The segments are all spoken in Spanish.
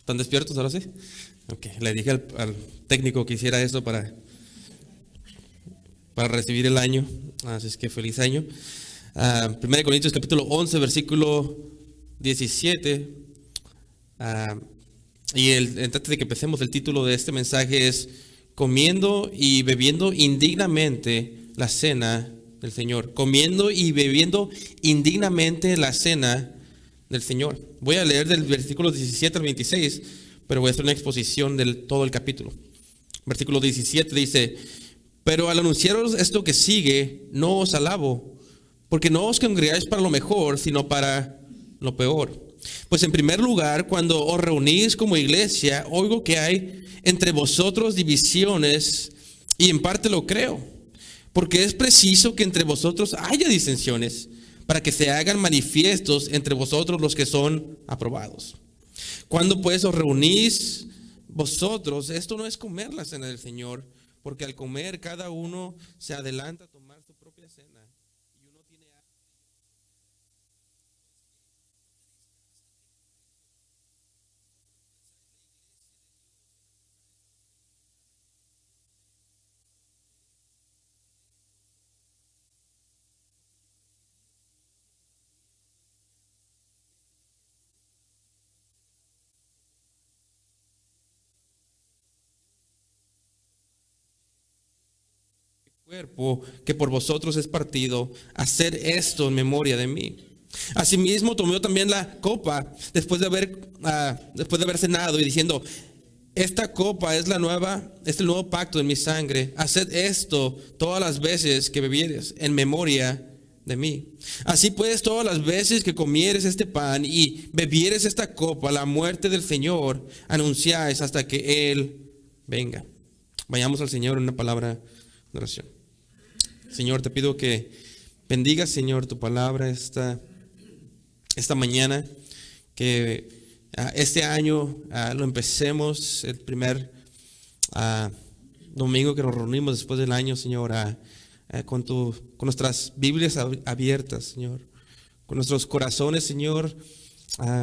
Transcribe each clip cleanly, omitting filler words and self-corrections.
¿Están despiertos ahora sí? Ok, le dije al técnico que hiciera esto para recibir el año. Así es que feliz año. 1 Corintios capítulo 11, versículo 17. Antes de que empecemos, el título de este mensaje es Comiendo y bebiendo indignamente la cena del Señor. Comiendo y bebiendo indignamente la cena del Señor. Voy a leer del versículo 17 al 26, pero voy a hacer una exposición de todo el capítulo. Versículo 17 dice: pero al anunciaros esto que sigue, no os alabo, porque no os congregáis para lo mejor, sino para lo peor. Pues en primer lugar, cuando os reunís como iglesia, oigo que hay entre vosotros divisiones, y en parte lo creo, porque es preciso que entre vosotros haya disensiones, para que se hagan manifiestos entre vosotros los que son aprobados. Cuando pues os reunís vosotros, esto no es comer la cena del Señor, porque al comer cada uno se adelanta a tomar su propia cena, y uno tiene cuerpo que por vosotros es partido, hacer esto en memoria de mí. Asimismo tomó también la copa después de haber cenado, y diciendo: esta copa es el nuevo pacto en mi sangre. Haced esto todas las veces que bebieres en memoria de mí. Así pues, todas las veces que comieres este pan y bebieres esta copa, la muerte del Señor anunciáis hasta que Él venga. Vayamos al Señor en una palabra de oración. Señor, te pido que bendigas, Señor, tu palabra esta mañana, que este año lo empecemos, el primer domingo que nos reunimos después del año, Señor, con nuestras Biblias abiertas, Señor, con nuestros corazones, Señor,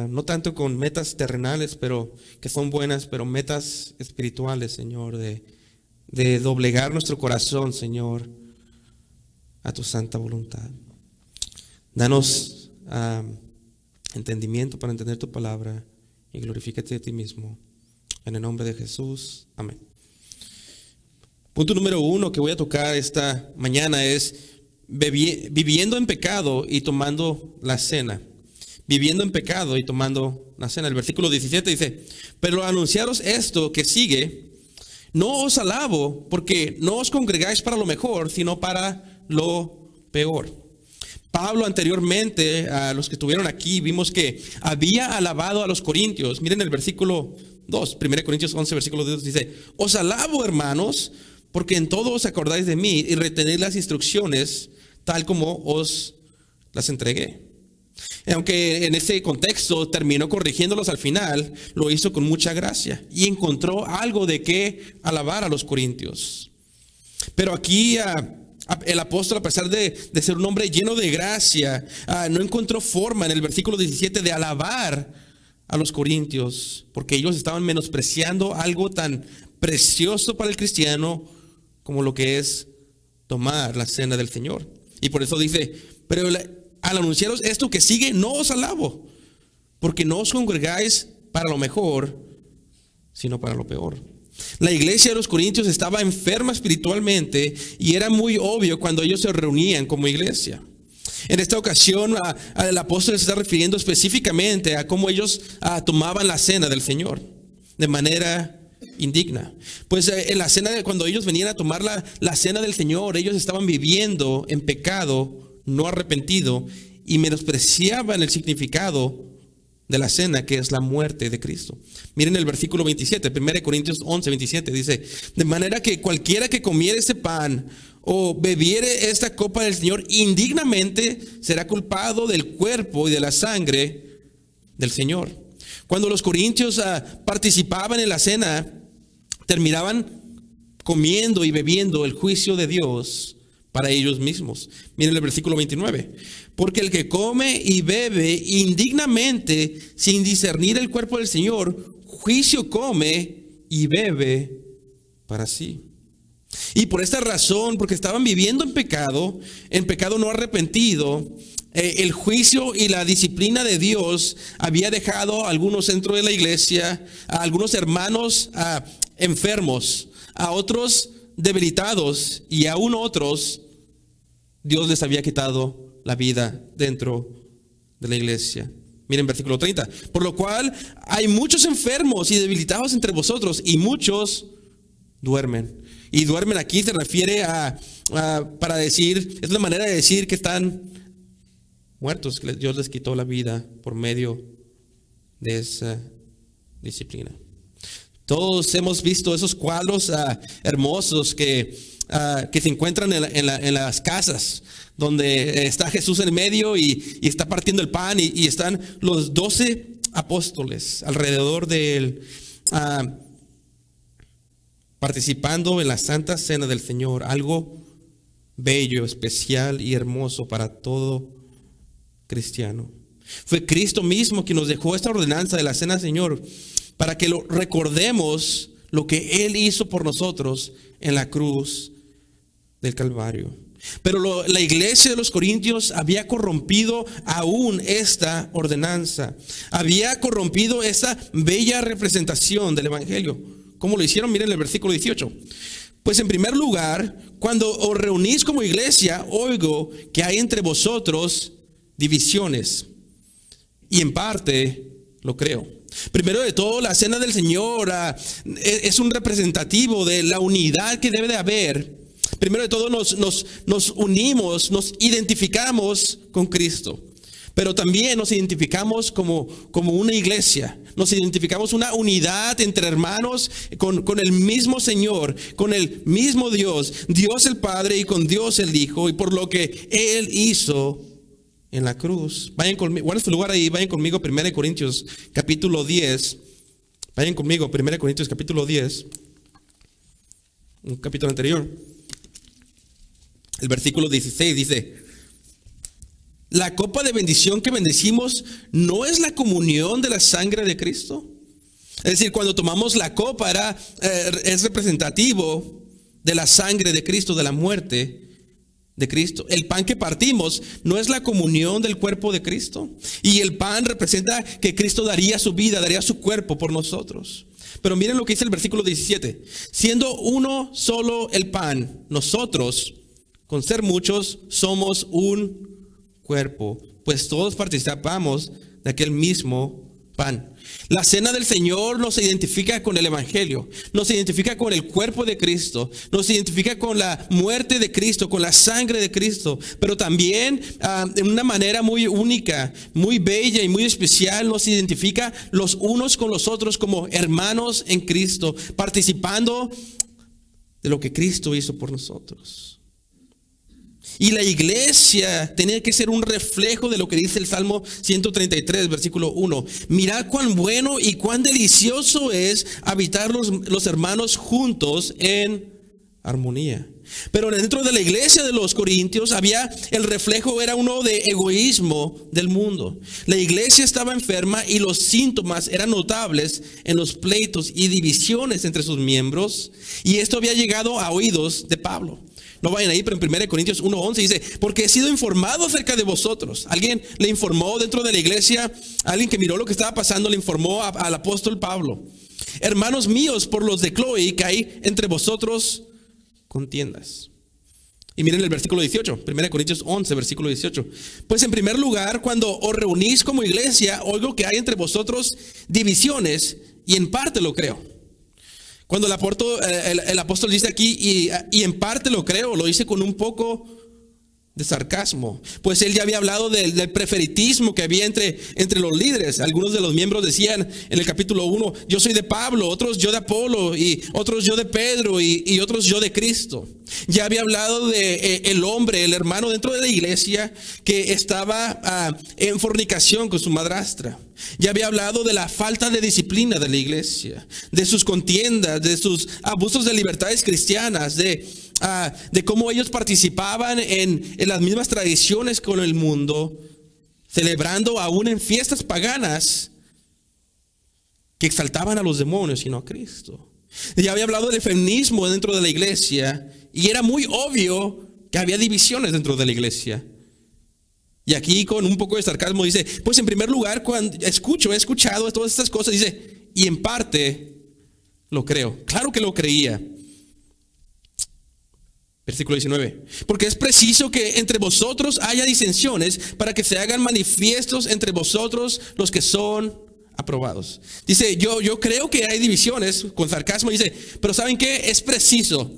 no tanto con metas terrenales, pero que son buenas, pero metas espirituales, Señor, de doblegar nuestro corazón, Señor, a tu santa voluntad. Danos entendimiento para entender tu palabra, y glorifícate de ti mismo. En el nombre de Jesús. Amén. Punto número 1 que voy a tocar esta mañana es viviendo en pecado y tomando la cena. Viviendo en pecado y tomando la cena. El versículo 17 dice: pero anunciaros esto que sigue, no os alabo, porque no os congregáis para lo mejor, sino para lo peor. Pablo anteriormente, a los que estuvieron aquí, vimos que había alabado a los corintios. Miren el versículo 2, 1 Corintios 11, versículo 2 dice: os alabo, hermanos, porque en todo os acordáis de mí y retenéis las instrucciones tal como os las entregué. Aunque en ese contexto terminó corrigiéndolos al final, lo hizo con mucha gracia y encontró algo de qué alabar a los corintios. Pero aquí el apóstol, a pesar de ser un hombre lleno de gracia, no encontró forma en el versículo 17 de alabar a los corintios, porque ellos estaban menospreciando algo tan precioso para el cristiano como lo que es tomar la cena del Señor. Y por eso dice: pero al anunciaros esto que sigue, no os alabo, porque no os congregáis para lo mejor, sino para lo peor. La iglesia de los corintios estaba enferma espiritualmente, y era muy obvio cuando ellos se reunían como iglesia. En esta ocasión, el apóstol se está refiriendo específicamente a cómo ellos tomaban la cena del Señor de manera indigna. Pues en la cena, cuando ellos venían a tomar la cena del Señor, ellos estaban viviendo en pecado no arrepentido, y menospreciaban el significado de la cena, que es la muerte de Cristo. Miren el versículo 27, 1 Corintios 11, 27, dice: de manera que cualquiera que comiere este pan o bebiere esta copa del Señor indignamente, será culpado del cuerpo y de la sangre del Señor. Cuando los corintios participaban en la cena, terminaban comiendo y bebiendo el juicio de Dios para ellos mismos. Miren el versículo 29. Porque el que come y bebe indignamente sin discernir el cuerpo del Señor, juicio come y bebe para sí. Y por esta razón, porque estaban viviendo en pecado no arrepentido, el juicio y la disciplina de Dios había dejado a algunos dentro de la iglesia, a algunos hermanos enfermos, a otros debilitados, y aún otros Dios les había quitado la vida dentro de la iglesia. Miren versículo 30. Por lo cual hay muchos enfermos y debilitados entre vosotros, y muchos duermen. Y duermen aquí se refiere para decir, es una manera de decir que están muertos, que Dios les quitó la vida por medio de esa disciplina. Todos hemos visto esos cuadros hermosos que se encuentran en las casas, donde está Jesús en el medio y está partiendo el pan, y están los 12 apóstoles alrededor de él, participando en la Santa Cena del Señor, algo bello, especial y hermoso para todo cristiano. Fue Cristo mismo quien nos dejó esta ordenanza de la Cena del Señor, para que lo recordemos lo que Él hizo por nosotros en la cruz del Calvario. Pero la iglesia de los Corintios había corrompido aún esta ordenanza. Había corrompido esa bella representación del Evangelio. ¿Cómo lo hicieron? Miren el versículo 18. Pues en primer lugar, cuando os reunís como iglesia, oigo que hay entre vosotros divisiones. Y en parte lo creo. Primero de todo, la Cena del Señor es un representativo de la unidad que debe de haber. Primero de todo nos unimos, nos identificamos con Cristo. Pero también nos identificamos como una iglesia. Nos identificamos una unidad entre hermanos con el mismo Señor, con el mismo Dios, Dios el Padre, y con Dios el Hijo, y por lo que Él hizo en la cruz. Vayan conmigo, guarden su lugar ahí, vayan conmigo 1 Corintios capítulo 10. Vayan conmigo 1 Corintios capítulo 10. Un capítulo anterior. El versículo 16 dice: la copa de bendición que bendecimos no es la comunión de la sangre de Cristo. Es decir, cuando tomamos la copa es representativo de la sangre de Cristo, de la muerte de Cristo. El pan que partimos no es la comunión del cuerpo de Cristo. Y el pan representa que Cristo daría su vida, daría su cuerpo por nosotros. Pero miren lo que dice el versículo 17. Siendo uno solo el pan, nosotros, con ser muchos, somos un cuerpo, pues todos participamos de aquel mismo pan. La Cena del Señor nos identifica con el Evangelio, nos identifica con el cuerpo de Cristo, nos identifica con la muerte de Cristo, con la sangre de Cristo, pero también de una manera muy única, muy bella y muy especial, nos identifica los unos con los otros como hermanos en Cristo, participando de lo que Cristo hizo por nosotros. Y la iglesia tenía que ser un reflejo de lo que dice el Salmo 133, versículo 1. Mirad cuán bueno y cuán delicioso es habitar los hermanos juntos en armonía. Pero dentro de la iglesia de los Corintios el reflejo era uno de egoísmo del mundo. La iglesia estaba enferma y los síntomas eran notables en los pleitos y divisiones entre sus miembros. Y esto había llegado a oídos de Pablo. No vayan ahí, pero en 1 Corintios 1:11 dice: porque he sido informado acerca de vosotros. Alguien le informó dentro de la iglesia, alguien que miró lo que estaba pasando, le informó al apóstol Pablo: hermanos míos, por los de Cloe, que hay entre vosotros contiendas. Y miren el versículo 18, 1 Corintios 11, versículo 18. Pues en primer lugar, cuando os reunís como iglesia, oigo que hay entre vosotros divisiones, y en parte lo creo. Cuando el apóstol dice aquí, y en parte lo creo, lo dice con un poco de sarcasmo, pues él ya había hablado del preferitismo que había entre los líderes. Algunos de los miembros decían en el capítulo 1: yo soy de Pablo, otros yo de Apolo, y otros yo de Pedro, y otros yo de Cristo. Ya había hablado de el hombre, el hermano dentro de la iglesia que estaba en fornicación con su madrastra. Ya había hablado de la falta de disciplina de la iglesia, de sus contiendas, de sus abusos de libertades cristianas, de de cómo ellos participaban en las mismas tradiciones con el mundo, celebrando aún en fiestas paganas que exaltaban a los demonios y no a Cristo. Ya había hablado del feminismo dentro de la iglesia y era muy obvio que había divisiones dentro de la iglesia. Y aquí con un poco de sarcasmo dice, pues en primer lugar, cuando he escuchado todas estas cosas, dice, y en parte lo creo. Claro que lo creía. Versículo 19. Porque es preciso que entre vosotros haya disensiones para que se hagan manifiestos entre vosotros los que son aprobados. Dice, yo creo que hay divisiones, con sarcasmo dice, pero ¿saben qué? Es preciso,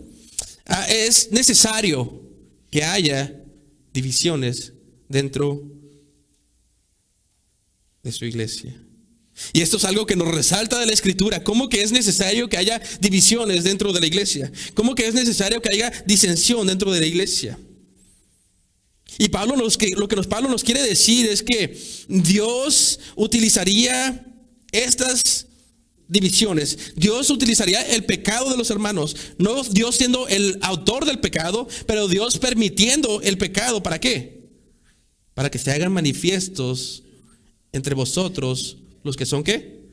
es necesario que haya divisiones dentro de su iglesia. Y esto es algo que nos resalta de la Escritura. ¿Cómo que es necesario que haya divisiones dentro de la iglesia? ¿Cómo que es necesario que haya disensión dentro de la iglesia? Y Pablo Pablo nos quiere decir es que Dios utilizaría estas divisiones. Dios utilizaría el pecado de los hermanos. No Dios siendo el autor del pecado, pero Dios permitiendo el pecado. ¿Para qué? Para que se hagan manifiestos entre vosotros los que son ¿qué?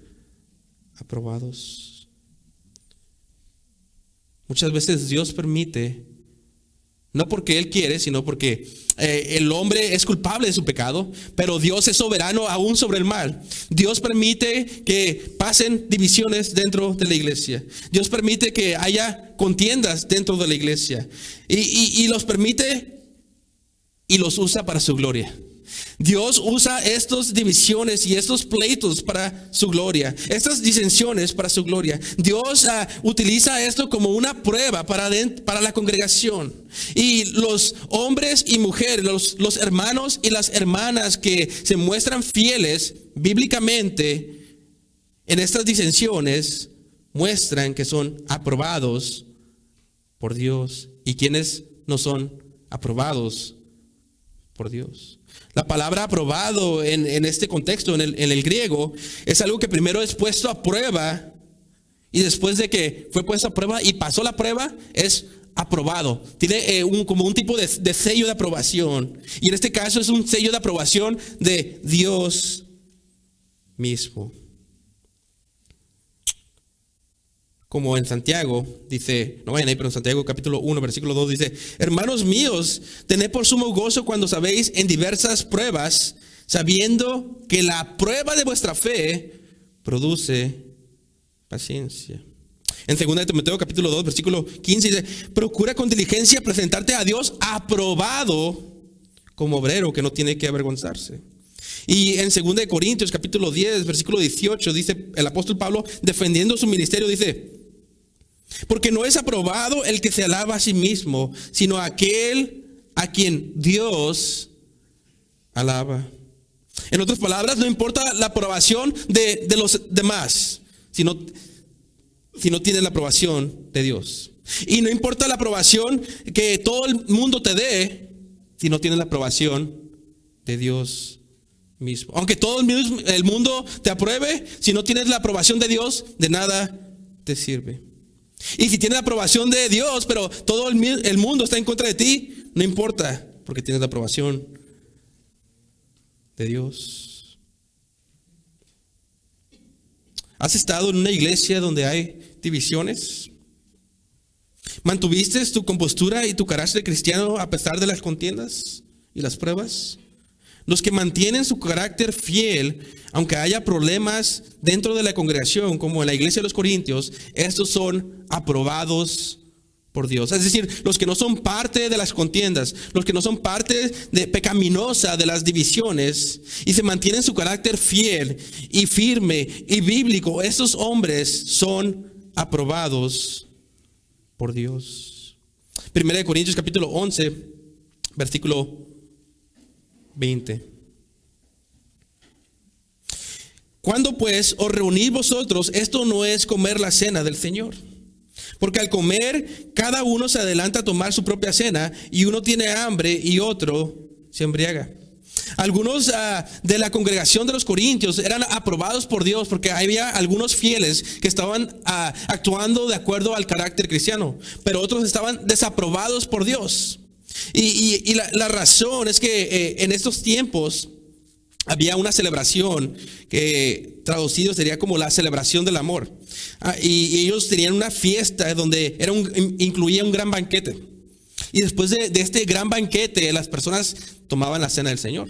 Aprobados. Muchas veces Dios permite, no porque Él quiere, sino porque el hombre es culpable de su pecado, pero Dios es soberano aún sobre el mal. Dios permite que pasen divisiones dentro de la iglesia. Dios permite que haya contiendas dentro de la iglesia. Y los permite y los usa para su gloria. Dios usa estas divisiones y estos pleitos para su gloria, estas disensiones para su gloria. Dios utiliza esto como una prueba para la congregación. Y los hombres y mujeres, los hermanos y las hermanas que se muestran fieles bíblicamente en estas disensiones, muestran que son aprobados por Dios. ¿Y quienes no son aprobados por Dios? La palabra aprobado en este contexto, en el griego, es algo que primero es puesto a prueba y después de que fue puesto a prueba y pasó la prueba, es aprobado. Tiene como un tipo de sello de aprobación. Y en este caso es un sello de aprobación de Dios mismo. Como en Santiago, dice, no vayan ahí, pero en Santiago capítulo 1, versículo 2 dice, hermanos míos, tened por sumo gozo cuando sabéis en diversas pruebas, sabiendo que la prueba de vuestra fe produce paciencia. En 2 Timoteo capítulo 2, versículo 15 dice, procura con diligencia presentarte a Dios aprobado como obrero que no tiene que avergonzarse. Y en 2 Corintios capítulo 10, versículo 18 dice el apóstol Pablo, defendiendo su ministerio, dice, porque no es aprobado el que se alaba a sí mismo, sino aquel a quien Dios alaba. En otras palabras, no importa la aprobación de los demás, si no tienes la aprobación de Dios. Y no importa la aprobación que todo el mundo te dé, si no tienes la aprobación de Dios mismo. Aunque todo el mundo te apruebe, si no tienes la aprobación de Dios, de nada te sirve. Y si tienes la aprobación de Dios, pero todo el mundo está en contra de ti, no importa, porque tienes la aprobación de Dios. ¿Has estado en una iglesia donde hay divisiones? ¿Mantuviste tu compostura y tu carácter cristiano a pesar de las contiendas y las pruebas? Los que mantienen su carácter fiel, aunque haya problemas dentro de la congregación, como en la iglesia de los Corintios, estos son aprobados por Dios. Es decir, los que no son parte de las contiendas, los que no son parte pecaminosa de las divisiones y se mantienen su carácter fiel y firme y bíblico, estos hombres son aprobados por Dios. 1 Corintios capítulo 11, versículo 20. Cuando pues os reunís vosotros, esto no es comer la cena del Señor. Porque al comer, cada uno se adelanta a tomar su propia cena, y uno tiene hambre y otro se embriaga. Algunos de la congregación de los Corintios eran aprobados por Dios porque había algunos fieles que estaban actuando de acuerdo al carácter cristiano, pero otros estaban desaprobados por Dios. Y la razón es que en estos tiempos había una celebración que traducido sería como la celebración del amor. Y ellos tenían una fiesta donde incluía un gran banquete. Y después de este gran banquete, las personas tomaban la cena del Señor.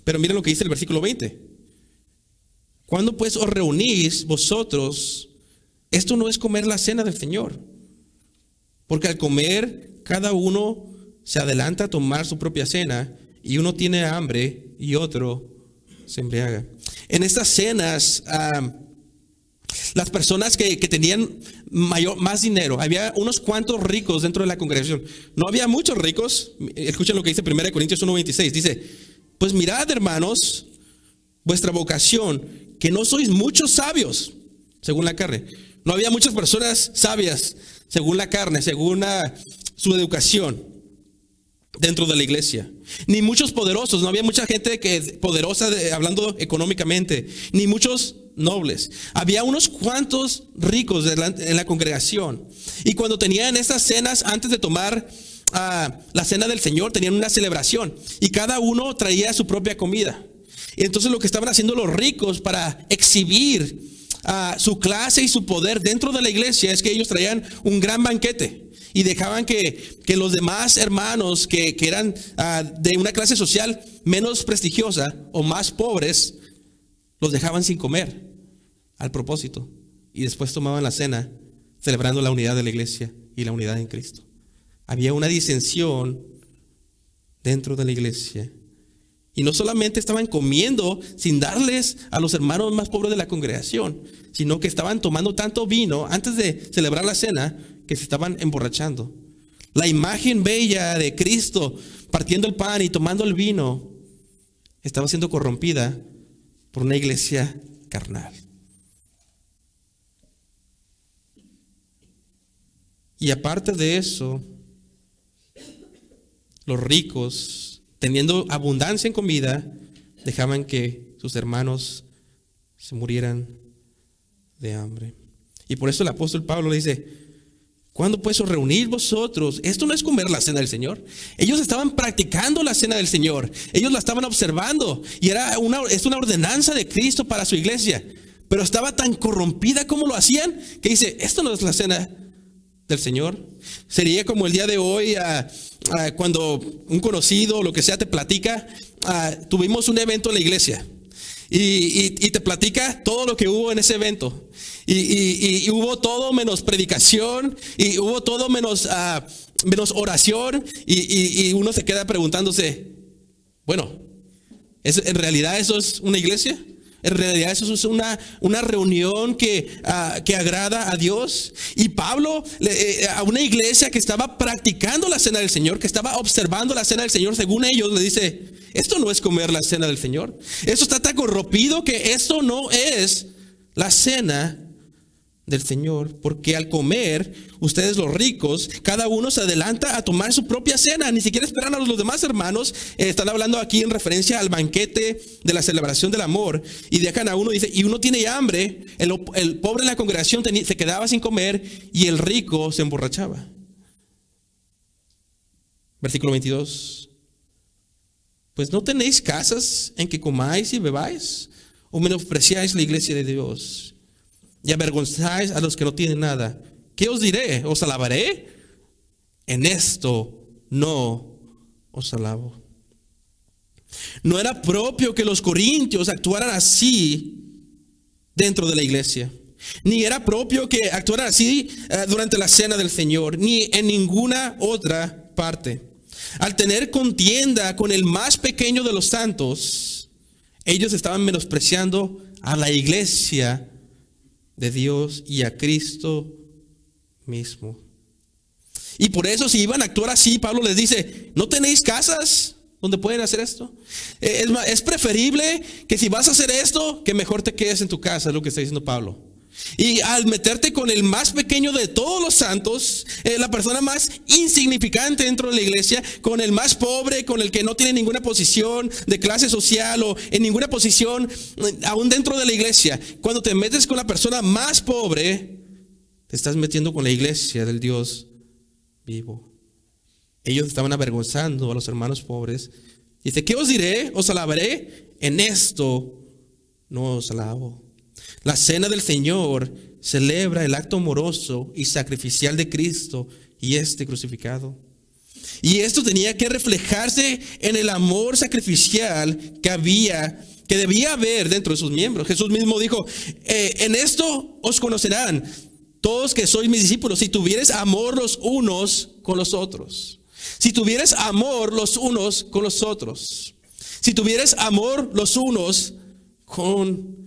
Pero miren lo que dice el versículo 20. ¿Cuándo pues os reunís vosotros? Esto no es comer la cena del Señor. Porque al comer, cada uno se adelanta a tomar su propia cena, y uno tiene hambre y otro se embriaga. En estas cenas, las personas que tenían más dinero, había unos cuantos ricos dentro de la congregación. No había muchos ricos. Escuchen lo que dice 1 Corintios 1:26. Dice: pues mirad, hermanos, vuestra vocación, que no sois muchos sabios según la carne. No había muchas personas sabias según la carne, según su educación dentro de la iglesia, ni muchos poderosos. No había mucha gente poderosa hablando económicamente, ni muchos nobles. Había unos cuantos ricos en la congregación. Y cuando tenían estas cenas, antes de tomar la cena del Señor, tenían una celebración y cada uno traía su propia comida. Y entonces lo que estaban haciendo los ricos para exhibir su clase y su poder dentro de la iglesia es que ellos traían un gran banquete. Y dejaban que los demás hermanos que eran de una clase social menos prestigiosa o más pobres, los dejaban sin comer al propósito. Y después tomaban la cena celebrando la unidad de la iglesia y la unidad en Cristo. Había una disensión dentro de la iglesia. Y no solamente estaban comiendo sin darles a los hermanos más pobres de la congregación, sino que estaban tomando tanto vino antes de celebrar la cena que se estaban emborrachando. La imagen bella de Cristo partiendo el pan y tomando el vino estaba siendo corrompida por una iglesia carnal. Y aparte de eso, los ricos, teniendo abundancia en comida, dejaban que sus hermanos se murieran de hambre. Y por eso el apóstol Pablo le dice: ¿cuándo pues os reunís vosotros? Esto no es comer la cena del Señor. Ellos estaban practicando la cena del Señor. Ellos la estaban observando. Y es una ordenanza de Cristo para su iglesia. Pero estaba tan corrompida como lo hacían, que dice: esto no es la cena del Señor. Sería como el día de hoy, cuando un conocido o lo que sea te platica: tuvimos un evento en la iglesia. Y te platica todo lo que hubo en ese evento. Y hubo todo menos predicación. Y hubo todo menos oración. Y uno se queda preguntándose: bueno, ¿en realidad eso es una iglesia? ¿En realidad eso es una reunión que agrada a Dios? Y Pablo, a una iglesia que estaba practicando la cena del Señor, que estaba observando la cena del Señor, según ellos, le dice: esto no es comer la cena del Señor. Esto está tan corrompido que esto no es la cena del Señor. Porque al comer, ustedes los ricos, cada uno se adelanta a tomar su propia cena. Ni siquiera esperan a los demás hermanos. Están hablando aquí en referencia al banquete de la celebración del amor. Y dejan a uno, dice, y uno tiene hambre. El pobre en la congregación se quedaba sin comer y el rico se emborrachaba. Versículo 22. Pues no tenéis casas en que comáis y bebáis, o menospreciáis la iglesia de Dios y avergonzáis a los que no tienen nada. ¿Qué os diré? ¿Os alabaré? En esto no os alabo. No era propio que los corintios actuaran así dentro de la iglesia, ni era propio que actuaran así durante la cena del Señor, ni en ninguna otra parte. Al tener contienda con el más pequeño de los santos, ellos estaban menospreciando a la iglesia de Dios y a Cristo mismo. Y por eso, si iban a actuar así, Pablo les dice: ¿no tenéis casas donde pueden hacer esto? Es preferible que si vas a hacer esto, que mejor te quedes en tu casa, es lo que está diciendo Pablo. Y al meterte con el más pequeño de todos los santos, la persona más insignificante dentro de la iglesia, con el más pobre, con el que no tiene ninguna posición de clase social o en ninguna posición aún dentro de la iglesia, cuando te metes con la persona más pobre, te estás metiendo con la iglesia del Dios vivo. Ellos estaban avergonzando a los hermanos pobres. Dice, ¿qué os diré? ¿Os alabaré? En esto no os alabo. La cena del Señor celebra el acto amoroso y sacrificial de Cristo y este crucificado. Y esto tenía que reflejarse en el amor sacrificial que debía haber dentro de sus miembros. Jesús mismo dijo, en esto os conocerán todos que sois mis discípulos, si tuvieres amor los unos con los otros. Si tuvieres amor los unos con los otros. Si tuvieres amor los unos con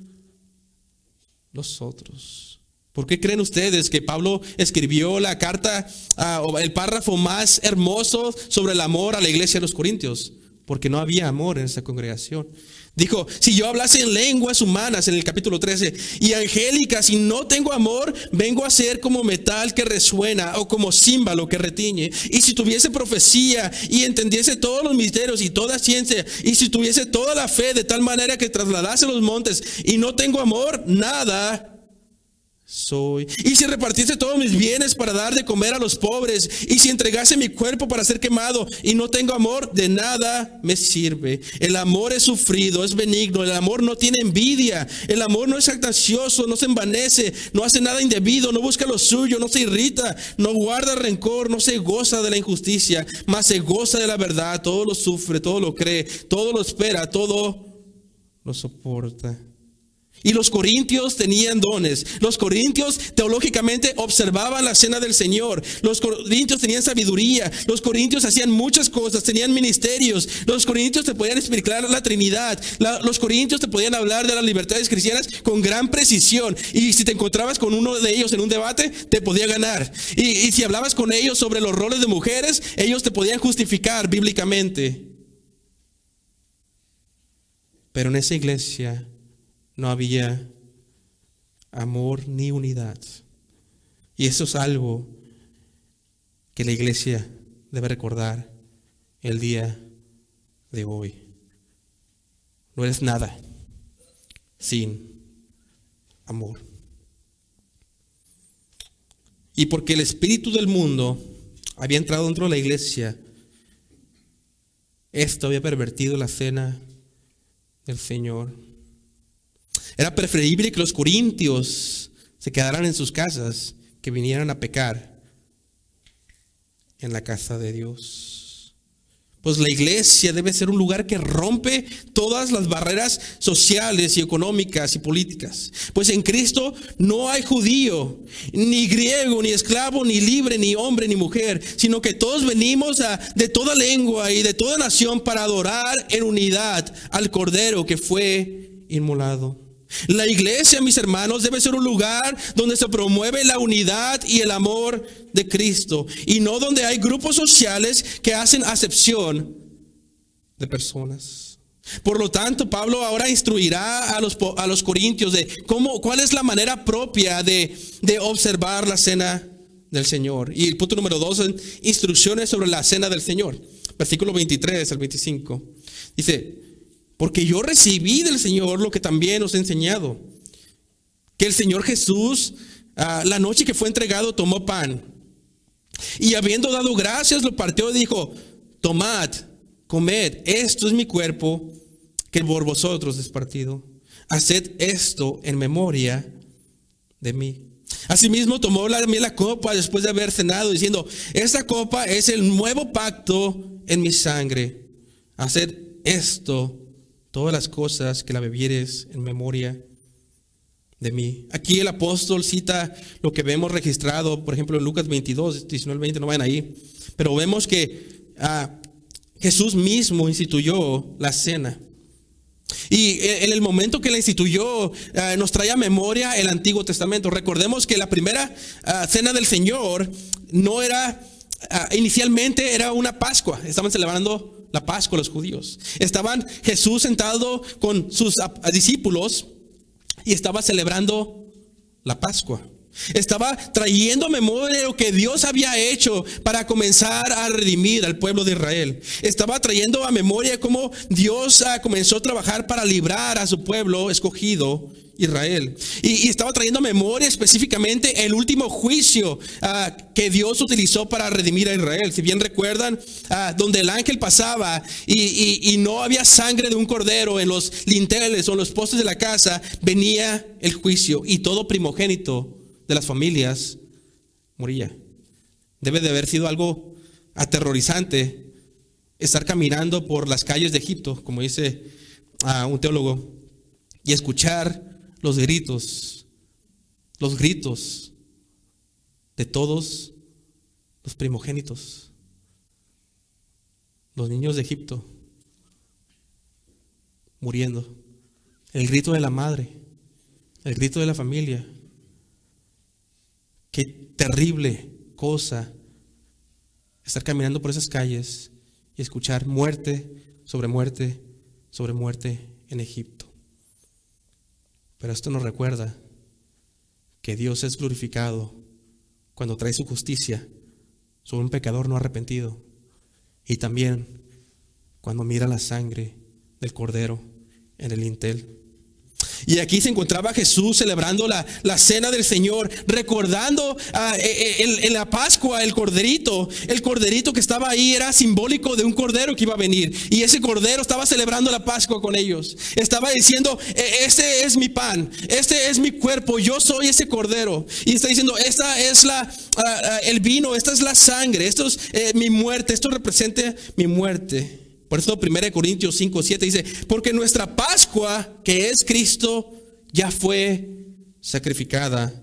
los otros. ¿Por qué creen ustedes que Pablo escribió la carta, o el párrafo más hermoso sobre el amor a la iglesia de los Corintios? Porque no había amor en esa congregación. Dijo, si yo hablase en lenguas humanas, en el capítulo 13, y angélicas, y no tengo amor, vengo a ser como metal que resuena, o como címbalo que retiñe. Y si tuviese profecía, y entendiese todos los misterios, y toda ciencia, y si tuviese toda la fe, de tal manera que trasladase los montes, y no tengo amor, nada soy. Y si repartiese todos mis bienes para dar de comer a los pobres, y si entregase mi cuerpo para ser quemado, y no tengo amor, de nada me sirve. El amor es sufrido, es benigno, el amor no tiene envidia, el amor no es jactancioso, no se envanece, no hace nada indebido, no busca lo suyo, no se irrita, no guarda rencor, no se goza de la injusticia, mas se goza de la verdad. Todo lo sufre, todo lo cree, todo lo espera, todo lo soporta. Y los corintios tenían dones. Los corintios teológicamente observaban la cena del Señor. Los corintios tenían sabiduría. Los corintios hacían muchas cosas, tenían ministerios. Los corintios te podían explicar la Trinidad. Los corintios te podían hablar de las libertades cristianas con gran precisión. Y si te encontrabas con uno de ellos en un debate, te podía ganar. Y si hablabas con ellos sobre los roles de mujeres, ellos te podían justificar bíblicamente. Pero en esa iglesia no había amor ni unidad. Y eso es algo que la iglesia debe recordar el día de hoy. No eres nada sin amor. Y porque el espíritu del mundo había entrado dentro de la iglesia, esto había pervertido la cena del Señor. Era preferible que los corintios se quedaran en sus casas que vinieran a pecar en la casa de Dios. Pues la iglesia debe ser un lugar que rompe todas las barreras sociales y económicas y políticas. Pues en Cristo no hay judío, ni griego, ni esclavo, ni libre, ni hombre, ni mujer, sino que todos venimos de toda lengua y de toda nación para adorar en unidad al Cordero que fue inmolado. La iglesia, mis hermanos, debe ser un lugar donde se promueve la unidad y el amor de Cristo, y no donde hay grupos sociales que hacen acepción de personas. Por lo tanto, Pablo ahora instruirá a los corintios de cuál es la manera propia de observar la cena del Señor. Y el punto número 2 son instrucciones sobre la cena del Señor. Versículo 23 al 25. Dice, porque yo recibí del Señor lo que también os he enseñado, que el Señor Jesús, la noche que fue entregado, tomó pan, y habiendo dado gracias, lo partió y dijo, tomad, comed, esto es mi cuerpo, que por vosotros es partido. Haced esto en memoria de mí. Asimismo tomó también la copa después de haber cenado, diciendo, esta copa es el nuevo pacto en mi sangre. Haced esto todas las cosas que la bebieres en memoria de mí. Aquí el apóstol cita lo que vemos registrado, por ejemplo, en Lucas 22, 19, 20, no vayan ahí. Pero vemos que Jesús mismo instituyó la cena. Y en el momento que la instituyó, nos trae a memoria el Antiguo Testamento. Recordemos que la primera cena del Señor no era, inicialmente era una Pascua. Estaban celebrando la Pascua los judíos. Estaban Jesús sentado con sus discípulos y estaba celebrando la Pascua. Estaba trayendo a memoria lo que Dios había hecho para comenzar a redimir al pueblo de Israel. Estaba trayendo a memoria cómo Dios comenzó a trabajar para librar a su pueblo escogido, Israel. Y estaba trayendo a memoria específicamente el último juicio que Dios utilizó para redimir a Israel. Si bien recuerdan, donde el ángel pasaba y no había sangre de un cordero en los linteles o en los postes de la casa, venía el juicio y todo primogénito de las familias moría. Debe de haber sido algo aterrorizante estar caminando por las calles de Egipto, como dice un teólogo, y escuchar los gritos de todos los primogénitos, los niños de Egipto muriendo, el grito de la madre, el grito de la familia. Qué terrible cosa estar caminando por esas calles y escuchar muerte sobre muerte sobre muerte en Egipto. Pero esto nos recuerda que Dios es glorificado cuando trae su justicia sobre un pecador no arrepentido, y también cuando mira la sangre del cordero en el dintel. Y aquí se encontraba Jesús celebrando la cena del Señor, recordando en la Pascua el corderito que estaba ahí era simbólico de un cordero que iba a venir. Y ese cordero estaba celebrando la Pascua con ellos. Estaba diciendo, este es mi pan, este es mi cuerpo, yo soy ese cordero. Y está diciendo, esta es el vino, esta es la sangre, esto es mi muerte, esto representa mi muerte. Por eso 1 Corintios 5:7 dice, porque nuestra Pascua, que es Cristo, ya fue sacrificada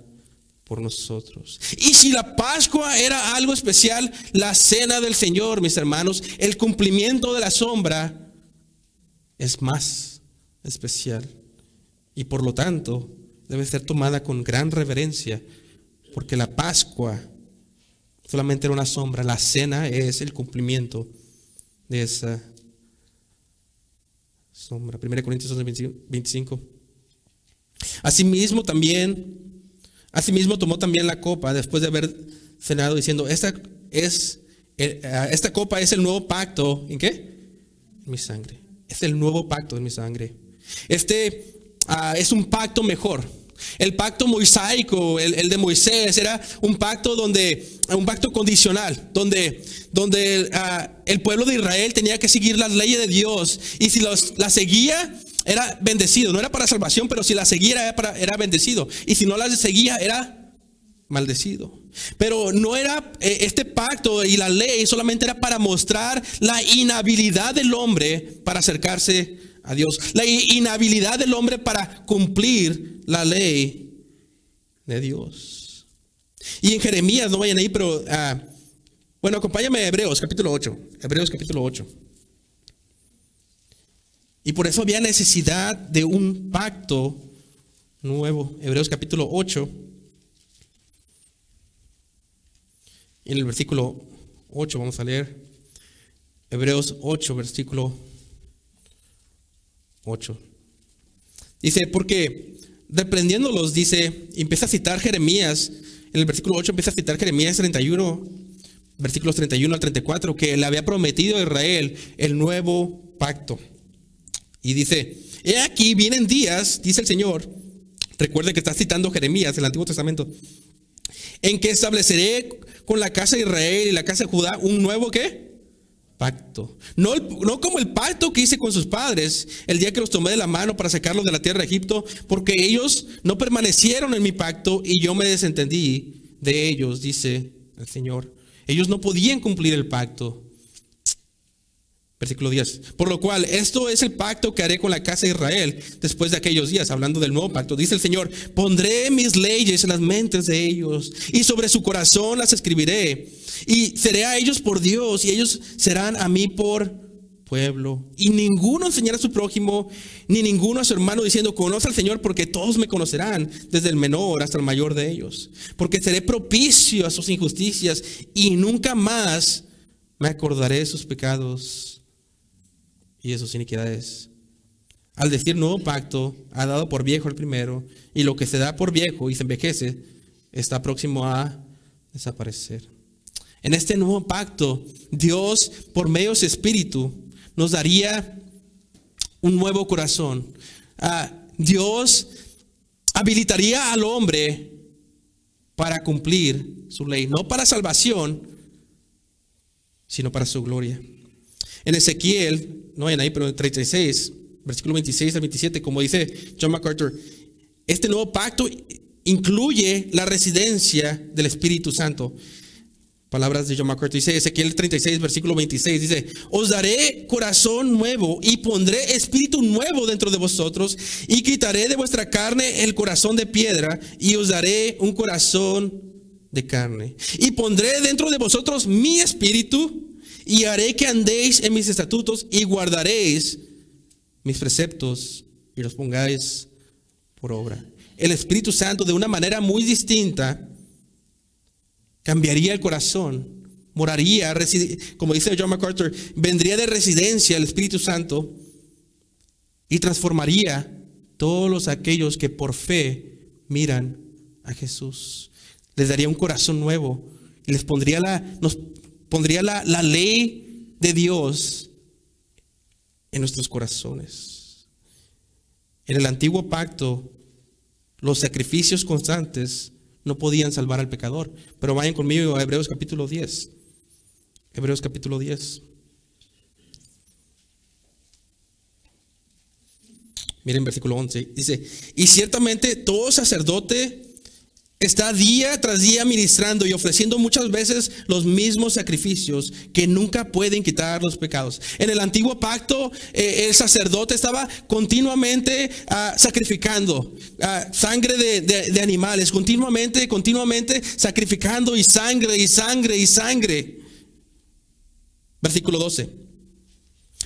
por nosotros. Y si la Pascua era algo especial, la cena del Señor, mis hermanos, el cumplimiento de la sombra es más especial. Y por lo tanto, debe ser tomada con gran reverencia, porque la Pascua solamente era una sombra, la cena es el cumplimiento de esa sombra. 1 Corintios 25. Asimismo tomó también la copa después de haber cenado, diciendo, esta copa es el nuevo pacto. ¿En qué? En mi sangre. Es el nuevo pacto en mi sangre. Es un pacto mejor. El pacto mosaico, el de Moisés, era un pacto condicional, donde el pueblo de Israel tenía que seguir las leyes de Dios, y si las seguía era bendecido. No era para salvación, pero si la seguía era bendecido, y si no las seguía era maldecido. Pero no era este pacto y la ley solamente era para mostrar la inhabilidad del hombre para acercarse a Dios, la inhabilidad del hombre para cumplir la ley de Dios. Y en Jeremías, no vayan ahí, pero bueno, acompáñame a Hebreos capítulo 8. Hebreos capítulo 8. Y por eso había necesidad de un pacto nuevo. Hebreos capítulo 8. En el versículo 8 vamos a leer. Hebreos 8, versículo 8. Dice, porque reprendiéndolos, dice, empieza a citar Jeremías. En el versículo 8 empieza a citar Jeremías 31, versículos 31 al 34, que le había prometido a Israel el nuevo pacto. Y dice, he aquí vienen días, dice el Señor, recuerde que está citando Jeremías, el Antiguo Testamento, en que estableceré con la casa de Israel y la casa de Judá un nuevo ¿qué? Pacto. No como el pacto que hice con sus padres el día que los tomé de la mano para sacarlos de la tierra de Egipto, porque ellos no permanecieron en mi pacto y yo me desentendí de ellos, dice el Señor. Ellos no podían cumplir el pacto. Versículo 10. Por lo cual, esto es el pacto que haré con la casa de Israel después de aquellos días. Hablando del nuevo pacto, dice el Señor, pondré mis leyes en las mentes de ellos y sobre su corazón las escribiré. Y seré a ellos por Dios y ellos serán a mí por pueblo. Y ninguno enseñará a su prójimo, ni ninguno a su hermano diciendo, conoce al Señor, porque todos me conocerán, desde el menor hasta el mayor de ellos. Porque seré propicio a sus injusticias y nunca más me acordaré de sus pecados y de sus iniquidades. Al decir nuevo pacto, ha dado por viejo el primero, y lo que se da por viejo y se envejece está próximo a desaparecer. En este nuevo pacto, Dios, por medio de su Espíritu, nos daría un nuevo corazón. Dios habilitaría al hombre para cumplir su ley, no para salvación, sino para su gloria. En Ezequiel, no en ahí, pero en 36, versículo 26 al 27, como dice John MacArthur, este nuevo pacto incluye la residencia del Espíritu Santo. Palabras de John MacArthur, dice Ezequiel 36, versículo 26, dice: os daré corazón nuevo y pondré espíritu nuevo dentro de vosotros, y quitaré de vuestra carne el corazón de piedra, y os daré un corazón de carne. Y pondré dentro de vosotros mi espíritu, y haré que andéis en mis estatutos, y guardaréis mis preceptos, y los pongáis por obra. El Espíritu Santo, de una manera muy distinta, cambiaría el corazón, moraría, como dice John MacArthur, vendría de residencia el Espíritu Santo y transformaría todos aquellos que por fe miran a Jesús. Les daría un corazón nuevo y les pondría nos pondría la ley de Dios en nuestros corazones. En el antiguo pacto, los sacrificios constantes no podían salvar al pecador. Pero vayan conmigo a Hebreos capítulo 10. Hebreos capítulo 10. Miren versículo 11. Dice: y ciertamente todo sacerdote está día tras día ministrando y ofreciendo muchas veces los mismos sacrificios que nunca pueden quitar los pecados. En el antiguo pacto, el sacerdote estaba continuamente sacrificando sangre de animales, continuamente sacrificando, y sangre. Versículo 12.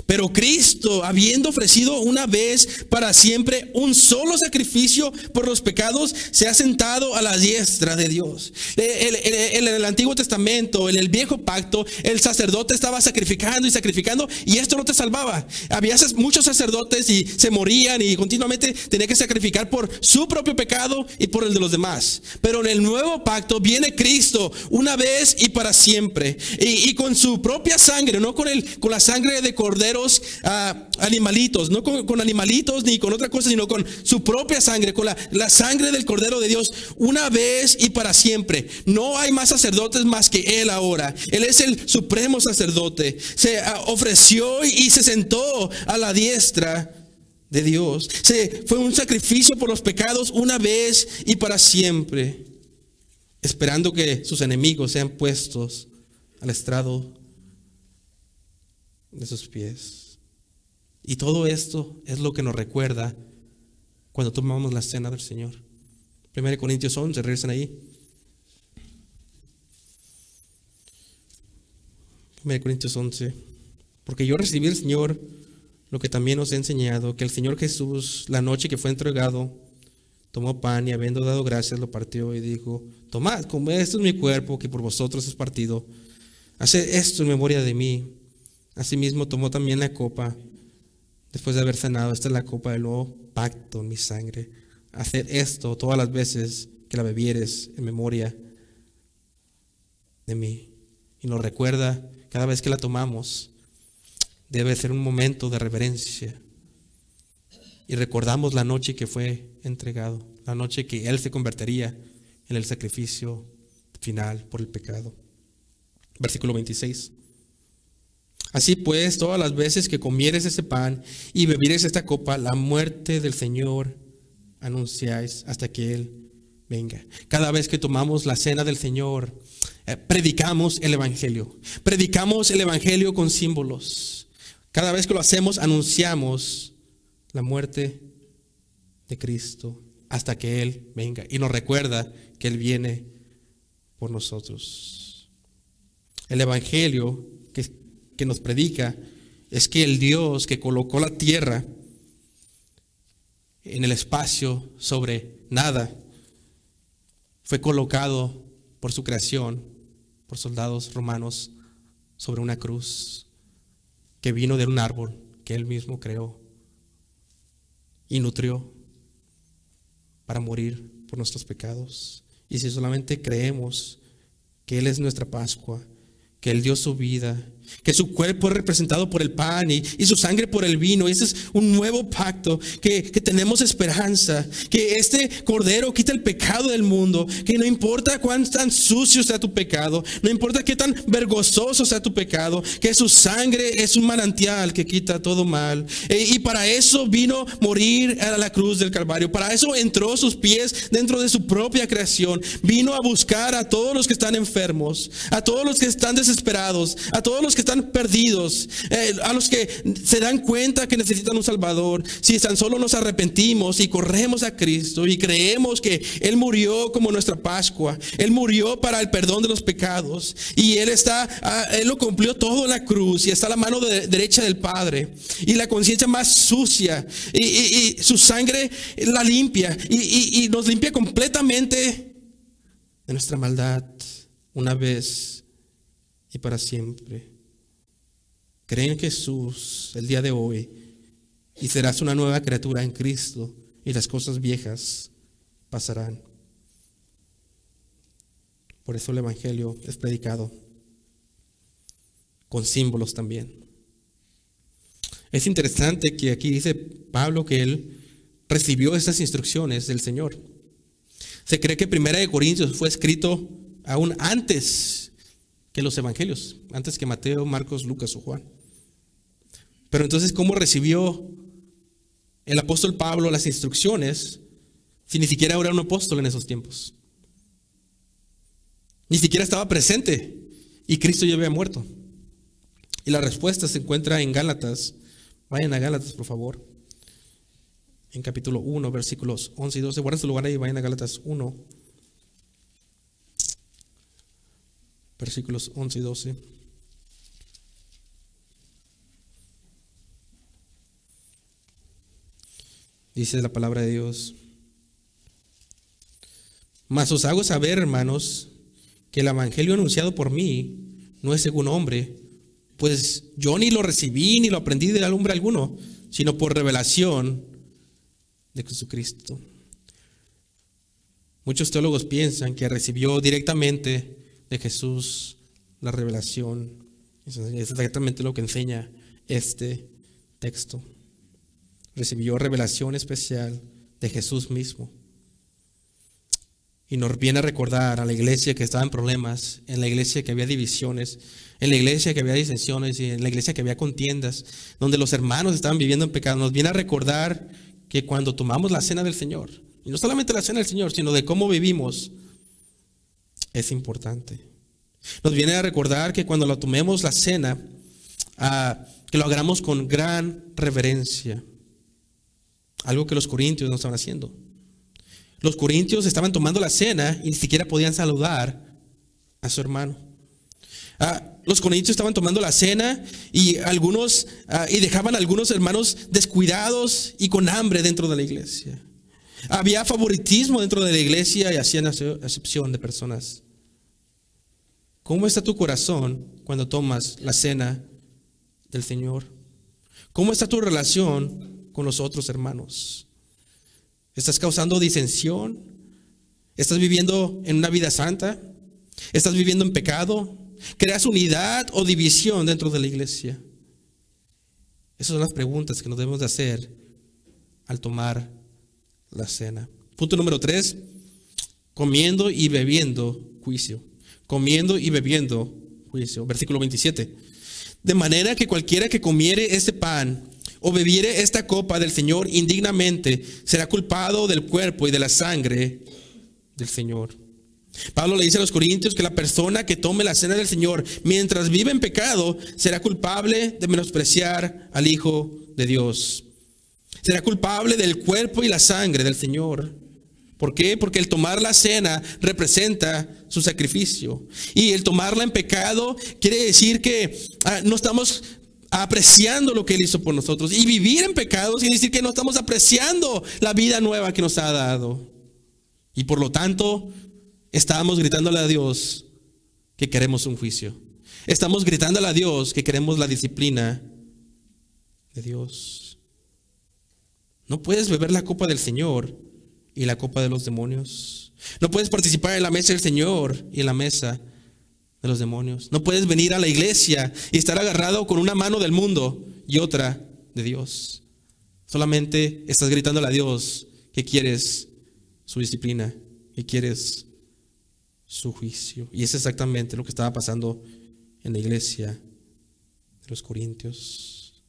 Pero Cristo, habiendo ofrecido una vez para siempre un solo sacrificio por los pecados, se ha sentado a la diestra de Dios. En el Antiguo Testamento, en el Viejo Pacto, el sacerdote estaba sacrificando, y esto no te salvaba. Había muchos sacerdotes y se morían, y continuamente tenía que sacrificar por su propio pecado y por el de los demás. Pero en el Nuevo Pacto viene Cristo una vez y para siempre, y con su propia sangre, no con la sangre de cordero, animalitos, no con animalitos ni con otra cosa, sino con su propia sangre, con la sangre del Cordero de Dios, una vez y para siempre. No hay más sacerdotes más que Él ahora. Él es el supremo sacerdote. Se ofreció y se sentó a la diestra de Dios. Fue un sacrificio por los pecados una vez y para siempre, esperando que sus enemigos sean puestos al estrado de sus pies. Y todo esto es lo que nos recuerda cuando tomamos la cena del Señor. 1 Corintios 11, regresen ahí. 1 Corintios 11. Porque yo recibí del Señor lo que también os he enseñado, que el Señor Jesús, la noche que fue entregado, tomó pan, y habiendo dado gracias, lo partió y dijo: tomad, comed, esto es mi cuerpo, que por vosotros es partido. Haced esto en memoria de mí. Asimismo tomó también la copa después de haber cenado. Esta es la copa del nuevo pacto en mi sangre. Haced esto todas las veces que la bebieres en memoria de mí. Y nos recuerda cada vez que la tomamos. Debe ser un momento de reverencia. Y recordamos la noche que fue entregado, la noche que Él se convertiría en el sacrificio final por el pecado. Versículo 26. Así pues, todas las veces que comieres ese pan y bebieres esta copa, la muerte del Señor anunciáis hasta que Él venga. Cada vez que tomamos la cena del Señor, predicamos el Evangelio. Predicamos el Evangelio con símbolos. Cada vez que lo hacemos, anunciamos la muerte de Cristo hasta que Él venga. Y nos recuerda que Él viene por nosotros. El Evangelio que nos predica es que el Dios que colocó la tierra en el espacio sobre nada fue colocado por su creación, por soldados romanos, sobre una cruz que vino de un árbol que Él mismo creó. y nutrió para morir por nuestros pecados. Y si solamente creemos que Él es nuestra Pascua, que Él dio su vida, que su cuerpo es representado por el pan y su sangre por el vino. Ese es un nuevo pacto, que tenemos esperanza, que este Cordero quita el pecado del mundo, que no importa cuán tan sucio sea tu pecado, no importa qué tan vergonzoso sea tu pecado, que su sangre es un manantial que quita todo mal. Y para eso vino morir a la cruz del Calvario, para eso entró sus pies dentro de su propia creación, vino a buscar a todos los que están enfermos, a todos los que están desesperados, a todos los que están perdidos, a los que se dan cuenta que necesitan un Salvador. Si tan solo nos arrepentimos y corremos a Cristo y creemos que Él murió como nuestra Pascua, Él murió para el perdón de los pecados, y Él lo cumplió todo en la cruz, y está a la mano derecha del Padre, y la conciencia más sucia, y su sangre la limpia, y nos limpia completamente de nuestra maldad una vez y para siempre. Cree en Jesús el día de hoy y serás una nueva criatura en Cristo, y las cosas viejas pasarán. Por eso el Evangelio es predicado con símbolos también. Es interesante que aquí dice Pablo que él recibió estas instrucciones del Señor. Se cree que 1 Corintios fue escrito aún antes que los evangelios, antes que Mateo, Marcos, Lucas o Juan. Pero entonces, ¿cómo recibió el apóstol Pablo las instrucciones si ni siquiera era un apóstol en esos tiempos? Ni siquiera estaba presente y Cristo ya había muerto. Y la respuesta se encuentra en Gálatas. Vayan a Gálatas, por favor. En capítulo 1, versículos 11 y 12. Guarden su lugar ahí, vayan a Gálatas 1. Versículos 11 y 12. Dice la palabra de Dios: mas os hago saber, hermanos, que el evangelio anunciado por mí no es según hombre, pues yo ni lo recibí ni lo aprendí de hombre alguno, sino por revelación de Jesucristo. Muchos teólogos piensan que recibió directamente de Jesús la revelación. Eso es exactamente lo que enseña este texto. Recibió revelación especial de Jesús mismo. Y nos viene a recordar a la iglesia que estaba en problemas, en la iglesia que había divisiones, en la iglesia que había disensiones y en la iglesia que había contiendas, donde los hermanos estaban viviendo en pecado. Nos viene a recordar que cuando tomamos la cena del Señor, y no solamente la cena del Señor, sino de cómo vivimos, es importante. Nos viene a recordar que cuando la tomemos la cena, que lo hagamos con gran reverencia. Algo que los corintios no estaban haciendo. Los corintios estaban tomando la cena y ni siquiera podían saludar a su hermano. Los corintios estaban tomando la cena y dejaban a algunos hermanos descuidados y con hambre dentro de la iglesia. Había favoritismo dentro de la iglesia y hacían acepción de personas. ¿Cómo está tu corazón cuando tomas la cena del Señor? ¿Cómo está tu relación con los otros hermanos? ¿Estás causando disensión? ¿Estás viviendo en una vida santa? ¿Estás viviendo en pecado? ¿Creas unidad o división dentro de la iglesia? Esas son las preguntas que nos debemos de hacer al tomar la cena. Punto número 3, comiendo y bebiendo juicio. Comiendo y bebiendo juicio. Versículo 27. De manera que cualquiera que comiere este pan o bebiere esta copa del Señor indignamente, será culpado del cuerpo y de la sangre del Señor. Pablo le dice a los corintios que la persona que tome la cena del Señor mientras vive en pecado será culpable de menospreciar al Hijo de Dios. Será culpable del cuerpo y la sangre del Señor. ¿Por qué? Porque el tomar la cena representa su sacrificio. Y el tomarla en pecado quiere decir que no estamos apreciando lo que Él hizo por nosotros. Y vivir en pecado quiere decir que no estamos apreciando la vida nueva que nos ha dado. Y por lo tanto, estamos gritándole a Dios que queremos un juicio. Estamos gritándole a Dios que queremos la disciplina de Dios. No puedes beber la copa del Señor y la copa de los demonios. No puedes participar en la mesa del Señor y en la mesa de los demonios. No puedes venir a la iglesia y estar agarrado con una mano del mundo y otra de Dios. Solamente estás gritándole a Dios que quieres su disciplina, que quieres su juicio. Y es exactamente lo que estaba pasando en la iglesia de los Corintios.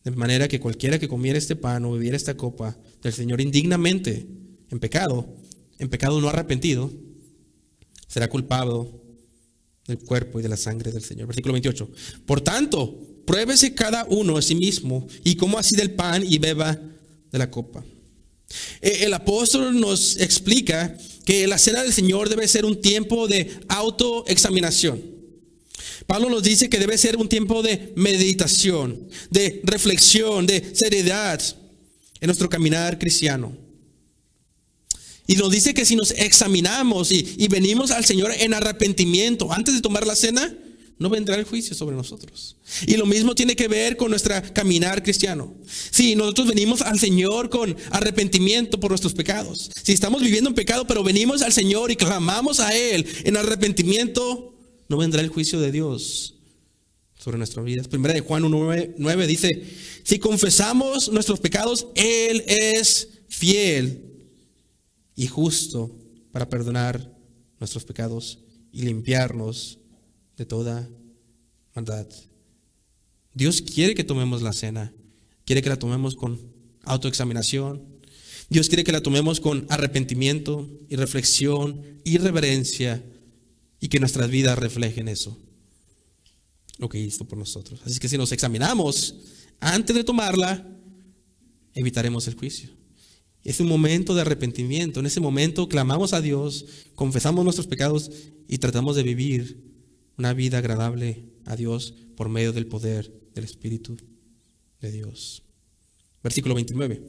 De manera que cualquiera que comiera este pan o bebiera esta copa del Señor indignamente, en pecado no arrepentido, será culpado del cuerpo y de la sangre del Señor. Versículo 28. Por tanto, pruébese cada uno a sí mismo y coma así del pan y beba de la copa. El apóstol nos explica que la cena del Señor debe ser un tiempo de autoexaminación. Pablo nos dice que debe ser un tiempo de meditación, de reflexión, de seriedad en nuestro caminar cristiano. Y nos dice que si nos examinamos y venimos al Señor en arrepentimiento antes de tomar la cena, no vendrá el juicio sobre nosotros. Y lo mismo tiene que ver con nuestro caminar cristiano. Si nosotros venimos al Señor con arrepentimiento por nuestros pecados, si estamos viviendo en pecado pero venimos al Señor y clamamos a Él en arrepentimiento, no vendrá el juicio de Dios sobre nuestras vidas. Primera de Juan 1:9 dice: si confesamos nuestros pecados, Él es fiel y justo para perdonar nuestros pecados y limpiarnos de toda maldad. Dios quiere que tomemos la cena, quiere que la tomemos con autoexaminación. Dios quiere que la tomemos con arrepentimiento y reflexión y reverencia, y que nuestras vidas reflejen eso, lo que hizo por nosotros. Así que si nos examinamos antes de tomarla, evitaremos el juicio. Es un momento de arrepentimiento. En ese momento clamamos a Dios, confesamos nuestros pecados y tratamos de vivir una vida agradable a Dios por medio del poder del Espíritu de Dios. Versículo 29.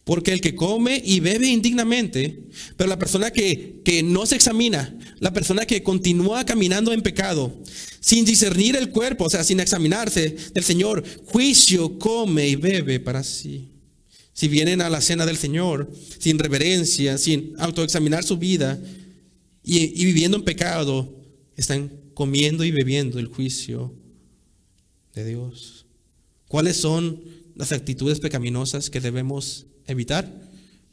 Porque el que come y bebe indignamente, pero la persona que no se examina, la persona que continúa caminando en pecado, sin discernir el cuerpo, o sea, sin examinarse del Señor, juicio come y bebe para sí. Si vienen a la cena del Señor sin reverencia, sin autoexaminar su vida y viviendo en pecado, están comiendo y bebiendo el juicio de Dios. ¿Cuáles son las actitudes pecaminosas que debemos evitar?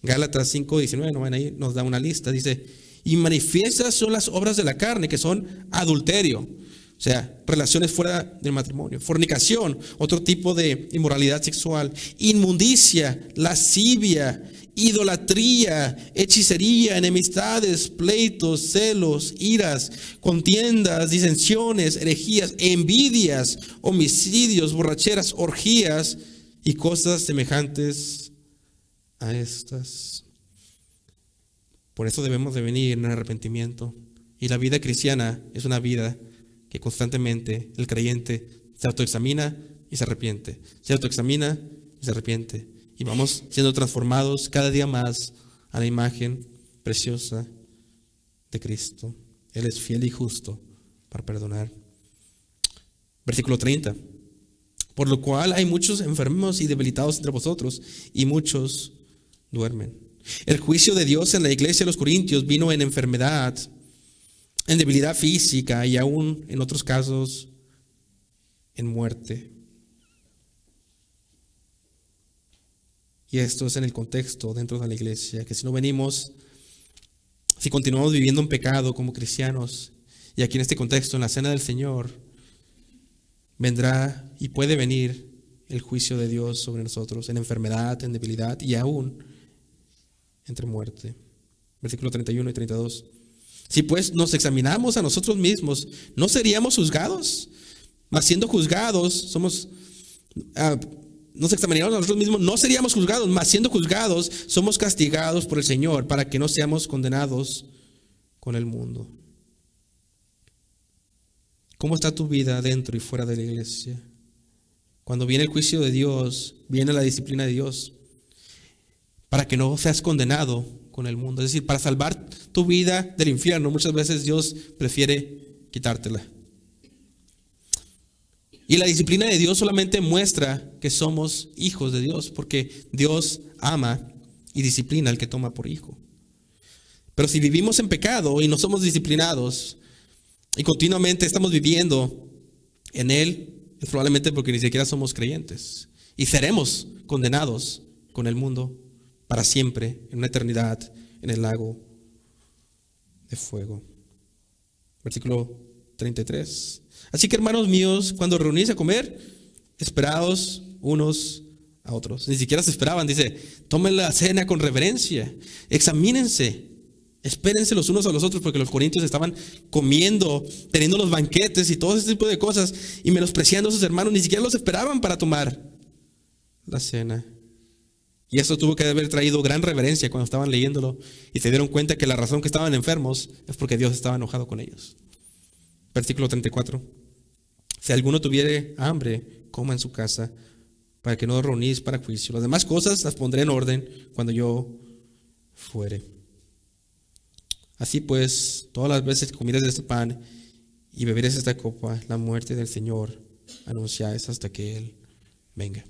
Gálatas 5:19 nos da una lista. Dice: y manifiestas son las obras de la carne, que son adulterio, o sea, relaciones fuera del matrimonio, fornicación, otro tipo de inmoralidad sexual, inmundicia, lascivia, idolatría, hechicería, enemistades, pleitos, celos, iras, contiendas, disensiones, herejías, envidias, homicidios, borracheras, orgías y cosas semejantes a estas. Por eso debemos de venir en arrepentimiento. Y la vida cristiana es una vida que constantemente el creyente se autoexamina y se arrepiente. Se autoexamina y se arrepiente. Y vamos siendo transformados cada día más a la imagen preciosa de Cristo. Él es fiel y justo para perdonar. Versículo 30. Por lo cual hay muchos enfermos y debilitados entre vosotros, y muchos duermen. El juicio de Dios en la iglesia de los Corintios vino en enfermedad, en debilidad física y aún en otros casos en muerte. Y esto es en el contexto dentro de la iglesia, que si no venimos, si continuamos viviendo en pecado como cristianos, y aquí en este contexto, en la cena del Señor, vendrá y puede venir el juicio de Dios sobre nosotros, en enfermedad, en debilidad y aún entre muerte. Versículo 31 y 32. Si pues nos examinamos a nosotros mismos, ¿no seríamos juzgados? Mas siendo juzgados, nos examinaríamos a nosotros mismos, no seríamos juzgados, mas siendo juzgados, somos castigados por el Señor, para que no seamos condenados con el mundo. ¿Cómo está tu vida dentro y fuera de la iglesia? Cuando viene el juicio de Dios, viene la disciplina de Dios, para que no seas condenado con el mundo. Es decir, para salvar tu vida del infierno, muchas veces Dios prefiere quitártela. Y la disciplina de Dios solamente muestra que somos hijos de Dios, porque Dios ama y disciplina al que toma por hijo. Pero si vivimos en pecado y no somos disciplinados y continuamente estamos viviendo en Él, es probablemente porque ni siquiera somos creyentes. Y seremos condenados con el mundo para siempre, en una eternidad, en el lago de fuego. Versículo 33. Así que, hermanos míos, cuando reunís a comer, esperaos unos a otros. Ni siquiera se esperaban, dice, tomen la cena con reverencia, examínense, espérense los unos a los otros, porque los corintios estaban comiendo, teniendo los banquetes y todo ese tipo de cosas, y menospreciando a sus hermanos, ni siquiera los esperaban para tomar la cena. Y eso tuvo que haber traído gran reverencia cuando estaban leyéndolo y se dieron cuenta que la razón que estaban enfermos es porque Dios estaba enojado con ellos. Versículo 34. Si alguno tuviere hambre, coma en su casa, para que no os reunís para juicio. Las demás cosas las pondré en orden cuando yo fuere. Así pues, todas las veces que comieres de este pan y beberes esta copa, la muerte del Señor anunciáis hasta que Él venga.